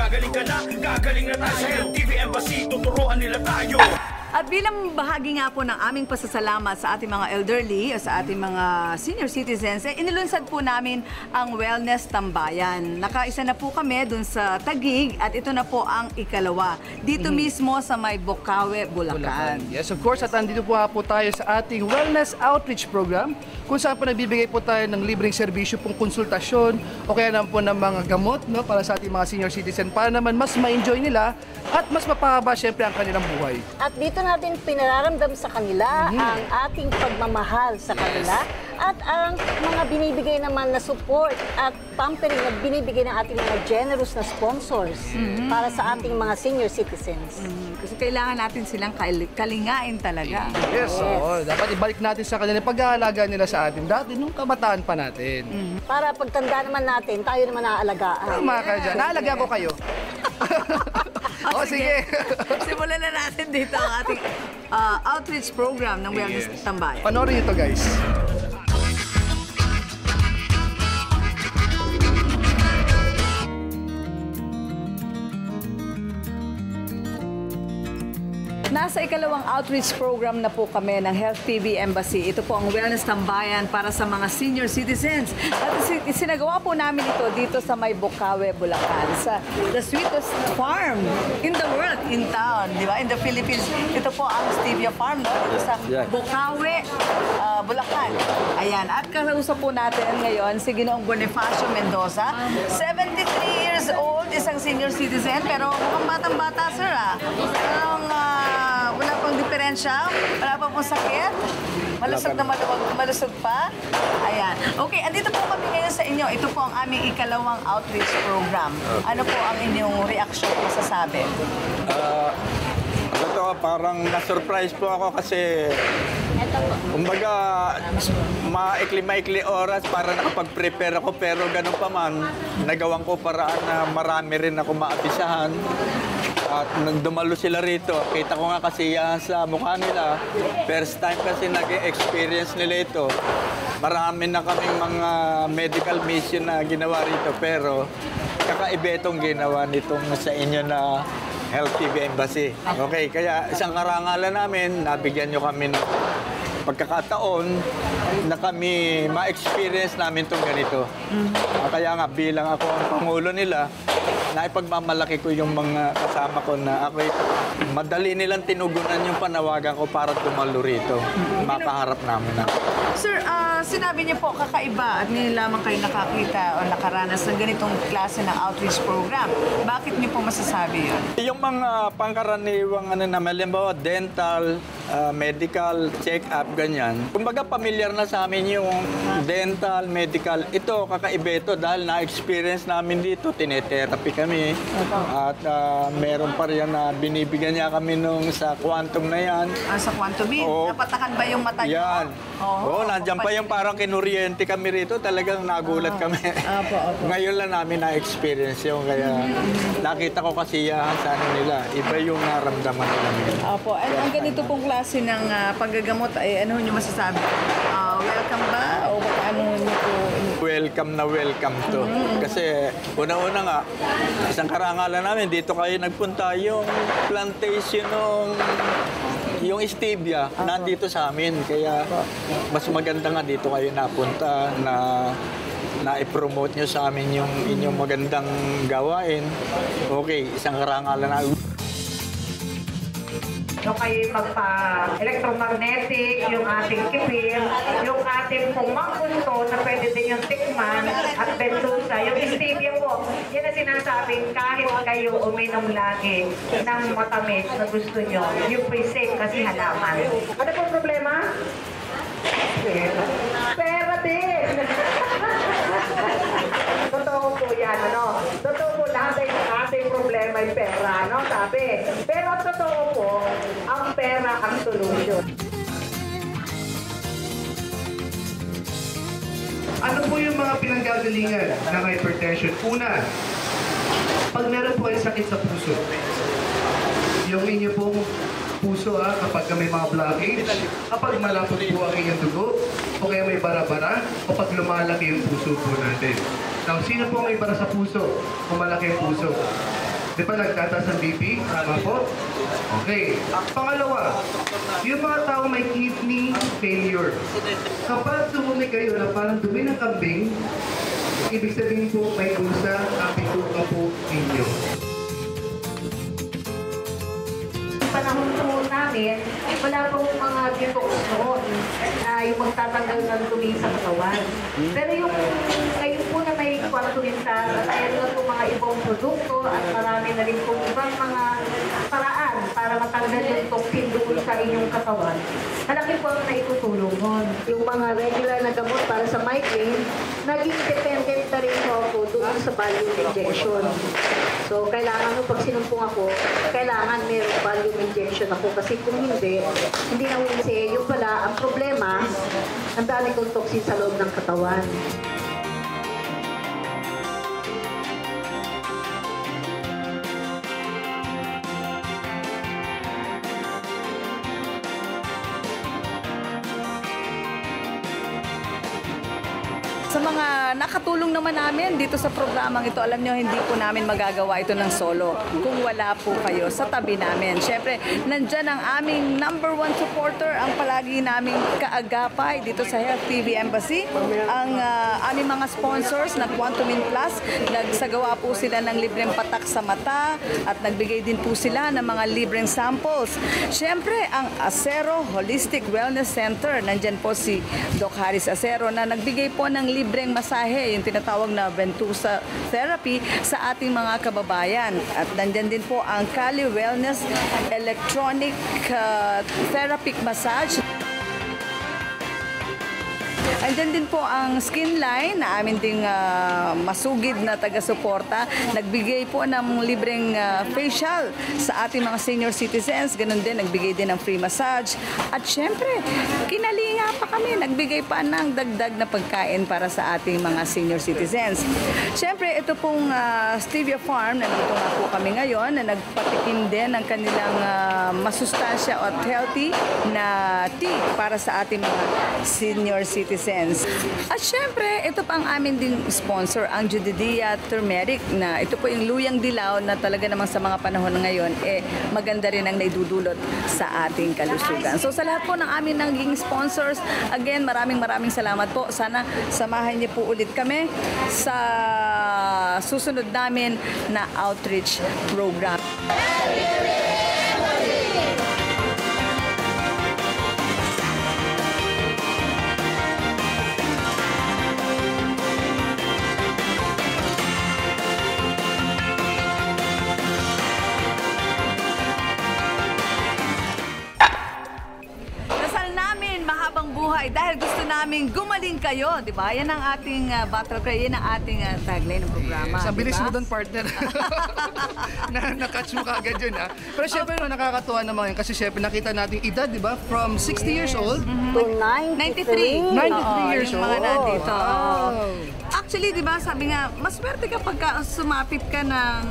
gagaling ka na, gagaling na tayo sa LTV Embassy, tuturuan nila tayo. At bilang bahagi nga po ng aming pasasalamat sa ating mga elderly o sa ating mga senior citizens, inilunsad po namin ang Wellness Tambayan. Nakaisa na po kami dun sa Taguig at ito na po ang ikalawa. Dito mismo sa may Bocaue, Bulacan. Yes, of course. At andito po tayo sa ating Wellness Outreach Program kung saan po nagbibigay po tayo ng libreng serbisyo pong konsultasyon o kaya naman po ng mga gamot para sa ating mga senior citizen para naman mas ma-enjoy nila at mas mapahaba syempre ang kanilang buhay. At dito natin pinararamdam sa kanila ang ating pagmamahal sa kanila at ang mga binibigay naman na support at pampering na binibigay ng ating mga generous na sponsors para sa ating mga senior citizens. Kasi kailangan natin silang kalingain talaga. Yes, oo. Dapat ibalik natin sa kanila pag-aalaga nila sa atin dati nung kabataan pa natin. Para pagtanda naman natin, tayo naman naaalagaan. Tama ka dyan. Naalaga ko kayo. O, sige. Simulan na natin dito ang ating outreach program ng Wellness Tambayan. Panoorin ito, guys. Nasa ikalawang outreach program na po kami ng Health TV Embassy. Ito po ang Wellness Tambayan para sa mga senior citizens. At isinagawa po namin ito dito sa may Bocaue, Bulacan. Sa the sweetest farm in the world, in town, di ba? In the Philippines. Ito po ang Stevia Farm, no? Dito sa Bocaue, Bulacan. Ayan. At kausap po natin ngayon si Ginoong Bonifacio Mendoza. 73 years old, isang senior citizen. Pero mukhang batang-bata, sir, wala pang diferensya, wala pa pong sakit, malusog na malusog pa. Ayan. Okay, andito po kami ngayon sa inyo. Ito po ang aming ikalawang outreach program. Ano po ang inyong reaksyon o masasabi? Ito, parang na-surprise po ako kasi kumbaga, maikli oras para nakapag-prepare ako pero ganun pa man, nagawang ko paraan na marami rin ako maapisahan. At nang dumalo sila rito, kita ko nga kasi sa mukha nila, first time kasi nag-experience nila ito. Marami na kaming mga medical mission na ginawa rito pero kakaiba itong ginawa nitong sa inyo na Health TV Embassy. Okay, kaya isang karangalan namin, nabigyan nyo kami ng pagkakataon na kami ma-experience namin itong ganito. Kaya nga bilang ako ang pangulo nila, naipagmamalaki ko yung mga kasama ko na ako madali nilang tinugunan yung panawagan ko para tumalo rito. Makaharap namin na. Sir, sinabi niyo po kakaiba at ngayon lamang kayo nakakita o nakaranas ng ganitong klase ng outreach program. Bakit niyo po masasabi yun? Yung mga pangkaraniwang halimbawa dental, medical, check-up, ganyan. Kumbaga pamilyar na sa amin yung dental, medical. Ito, kakaiba ito dahil na-experience namin dito, tinetherapy kami. At meron pa rin na binibigyan niya kami nung sa quantum na yan. Sa quantum beam? Napatakan ba yung mata niyo? Yan. Oo, nandiyan pa yung parang kinuryente kami rito. Talagang nagulat kami. Ngayon lang namin na-experience yung kaya nakita ko kasi sa ano nila. Iba yung naramdaman namin. Opo. Ang ganito pong klase ng paggagamot, ano nyo masasabi? Welcome ba? O ano nyo po? Welcome na welcome to. Kasi una-una nga, isang karangalan namin, dito kayo nagpunta yung plantation ng yung stevia, nandito sa amin. Kaya mas maganda nga dito kayo napunta na i-promote nyo sa amin yung inyong magandang gawain. Okay, isang karangalan na. So kayo magpa-electromagnetic, yung ating kipil, yung ating pong manggusto na pwede din yung tikman at bentusa. Yung stevia po, yan ang sinasabing kahit kayo uminom lagi ng matamis na gusto nyo, yung pre-safe kasi halaman. Ano pong problema? Pera din! Totoo po yan, ano? Totoo po lahat ay ating problema ay pera, no? Sabi. Pero totoo po, ang pera ang solusyon. Ano po yung mga pinanggagalingan ng hypertension? Una, pag meron po ay sakit sa puso, yung inyo pong puso kapag may mga blockage, kapag malapot po ang inyong dugo, o kaya may bara-bara, o pag lumalaki yung puso po natin. Now, sino po may bara sa puso o malaki yung puso? Di ba nagtataas ang BP? Tama po? Okay. Pangalawa, yung mga tao may kidney failure. Kapag dumumi kayo na parang dumi ng kambing, ibig sabihin po may bulsa ang bituka po ninyo. Panahon po namin, wala pong mga detox noon na yung magtatanggal ng dumi sa katawan. Pero yung ngayon po na may kwartulintas at ayan na po mga ibang produkto at marami na rin pong ibang mga paraan para matanggal yung toxin doon sa inyong katawan. Malaki po ang naitutulong nun. Yung mga regular na gamot para sa migraine, naging dependent na rin po ako doon sa volume injection. So, kailangan nung pag sinumpong ako, kailangan mayroong volume injection ako kasi kung hindi na kasi yung pala, ang problema, ang dami kong toxin sa loob ng katawan. Sa mga nakatulong naman namin dito sa programang ito, alam nyo, hindi po namin magagawa ito ng solo kung wala po kayo sa tabi namin. Siyempre, nandyan ang aming #1 supporter, ang palagi naming kaagapay dito sa Health TV Embassy. Ang aming mga sponsors na Quantumin Plus, nagsagawa po sila ng libreng patak sa mata at nagbigay din po sila ng mga libreng samples. Siyempre, ang Acero Holistic Wellness Center, nandyan po si Doc Haris Acero na nagbigay po ng libreng masahe, yung tinatawag na Ventusa Therapy sa ating mga kababayan. At nandyan din po ang Cali Wellness Electronic Therapy Massage. Andyan din po ang Skin Line na amin ding masugid na taga-suporta. Nagbigay po ng libreng facial sa ating mga senior citizens. Ganun din, nagbigay din ng free massage. At syempre, kinalinga pa kami. Nagbigay pa ng dagdag na pagkain para sa ating mga senior citizens. Syempre, ito pong Stevia Farm, nandito nga po kami ngayon, na nagpatikim din ng kanilang masustansya at healthy na tea para sa ating mga senior citizens. At syempre, ito pa ang amin din sponsor, ang Judidia Turmeric, na ito po yung luyang dilaw na talaga namang sa mga panahon na ngayon, maganda rin ang naidudulot sa ating kalusugan. So sa lahat po ng amin naging sponsors, again, maraming salamat po. Sana samahan niyo po ulit kami sa susunod namin na outreach program. Buhay dahil gusto namin gumaling kayo, di ba? Yan ang ating battle cry, yan ang ating tagline ng programa. Yes, ang bilis diba? mo doon, partner. Nakatch mo ka agad yun, ha? Pero syempre, nakakatuwa naman yun kasi syempre nakita natin edad, di ba? From 60 years old To 93. 93 years yung old. mga nandito. Wow. Actually, di ba, sabi nga, mas swerte ka pagka sumapit ka ng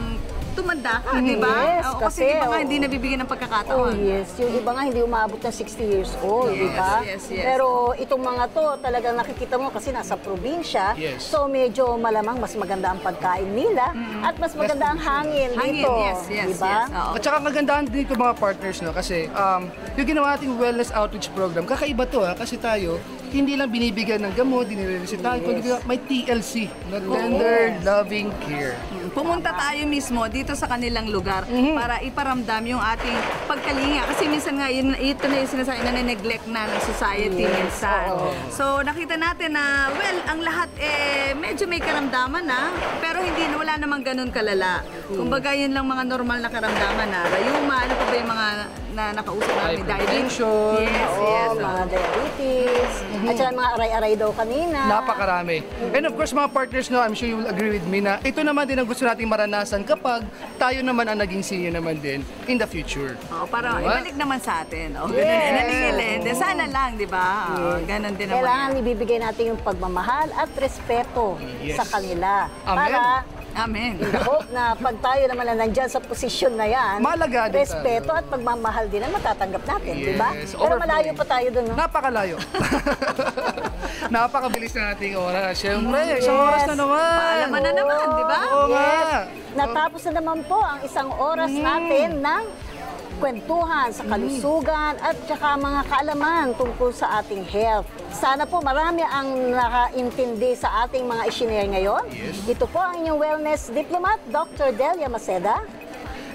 tumanda ka, di ba? Yes, kasi iba nga kasi, hindi nabibigyan ng Oh pagkakataon. yes, yung iba nga hindi umabot ng 60 years old, Yes, di ba? yes. Pero itong mga to, talagang nakikita mo kasi nasa probinsya, Yes. so medyo malamang mas maganda ang pagkain nila at mas maganda ang hangin dito, yes, di ba? oo. At saka kagandahan dito mga partners, no? Kasi yung ginawa nating wellness outreach program, kakaiba to, ha? Kasi tayo, hindi lang binibigyan ng gamot, diniresitahan, kundi may TLC, no? Tender, loving care. Pumunta tayo mismo dito sa kanilang lugar para iparamdam yung ating pagkalinga. Kasi minsan nga, ito na yung sinasabi na neglect na ng society minsan. So, nakita natin na, well, ang lahat medyo may karamdaman na, pero wala namang ganun kalala. Kumbaga, yun lang mga normal na karamdaman na. Rayuma, ano pa ba yung mga na nakausap namin? Hypertension. Yes, Oo, yes. mga diabetes, at saka mga aray-aray daw kanina. Napakarami. And of course, mga partners, no, I'm sure you will agree with me na ito naman din ang gusto nating maranasan kapag tayo naman ang naging senior naman din in the future. Para Diba? ibalik naman sa atin. Ganun. Sana lang, di ba? Ganun din naman. Kailangan ibibigay natin yung pagmamahal at respeto sa kanila. Amen. Para Amen. in the hope na pag tayo naman na nandyan sa posisyon na yan, Mahalaga din respeto at pagmamahal din ang matatanggap natin, di ba? Yes, Pero malayo overflowing. pa tayo dun, no? Napakalayo. Napakabilis na ating oras. Siyempre, isang oras na naman. Paalaman na naman, di ba? Oo nga. Natapos na naman po ang isang oras natin ng kwentuhan sa kalusugan at saka mga kaalaman tungkol sa ating health. Sana po marami ang nakaintindi sa ating mga isinare ngayon. Ito po ang inyong wellness diplomat, Dr. Delia Maceda.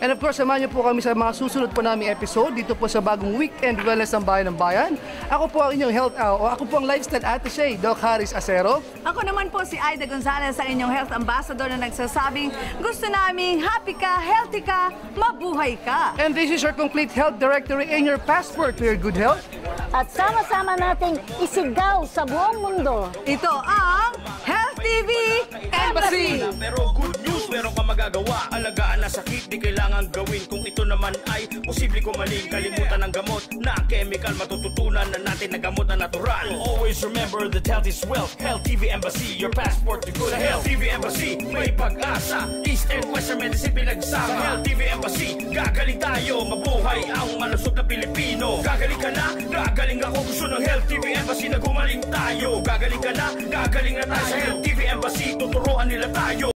And of course, samahan niyo po kami sa mga susunod po namin episode dito po sa bagong Weekend Wellness ng Bayan ng Bayan. Ako po ang inyong ako po ang lifestyle attaché, Doc Haris Acero. Ako naman po si Aida Gonzalez, ang inyong health ambassador na nagsasabing gusto naming happy ka, healthy ka, mabuhay ka. And this is your complete health directory and your passport to your good health. At sama-sama nating isigaw sa buong mundo. Ito ang Health TV Embassy! Pero good news, meron ka magagawa. Alagaan na sakit, di kailangan gawin. Kung ito naman ay posible kumaling. Kalimutan ng gamot na chemical. Matututunan na natin na gamot na natural. Always remember that health is wealth. Health TV Embassy, your passport to good health. TV Embassy, may pag-asa. East and Western Medicine pinagsama. Health TV Embassy, gagaling tayo. Mabuhay ang malusog na Pilipino. Gagaling ka na, gagaling ako. Gusto ng Health TV Embassy na gumaling tayo. Gagaling ka na, gagaling na tayo sa Health TV Embassy. Tuturuan nila tayo.